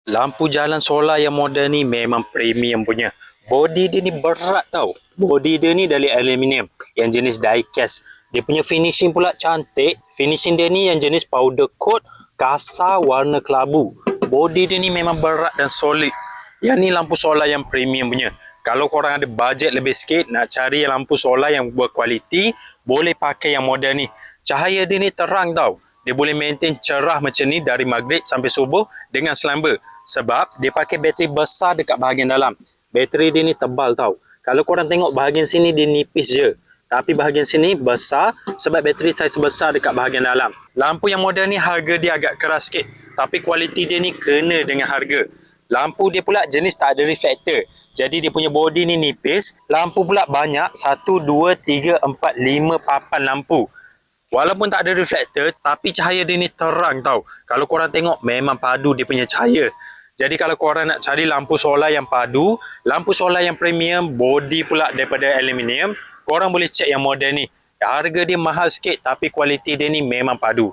Lampu jalan solar yang moden ni memang premium punya. Body dia ni berat tau. Body dia ni dari aluminium yang jenis die cast. Dia punya finishing pula cantik. Finishing dia ni yang jenis powder coat, kasar, warna kelabu. Body dia ni memang berat dan solid. Yang ni lampu solar yang premium punya. Kalau korang ada bajet lebih sikit, nak cari lampu solar yang berkualiti, boleh pakai yang moden ni. Cahaya dia ni terang tau. Dia boleh maintain cerah macam ni dari maghrib sampai subuh dengan selamba. Sebab dia pakai bateri besar dekat bahagian dalam. Bateri dia ni tebal tau. Kalau korang tengok bahagian sini dia nipis je. Tapi bahagian sini besar sebab bateri saiz besar dekat bahagian dalam. Lampu yang moden ni harga dia agak keras sikit. Tapi kualiti dia ni kena dengan harga. Lampu dia pula jenis tak ada reflektor. Jadi dia punya body ni nipis. Lampu pula banyak. 1, 2, 3, 4, 5 papan lampu. Walaupun tak ada reflektor, tapi cahaya dia ni terang tau. Kalau korang tengok, memang padu dia punya cahaya. Jadi kalau korang nak cari lampu solar yang padu, lampu solar yang premium, body pula daripada aluminium, korang boleh check yang model ni. Harga dia mahal sikit, tapi kualiti dia ni memang padu.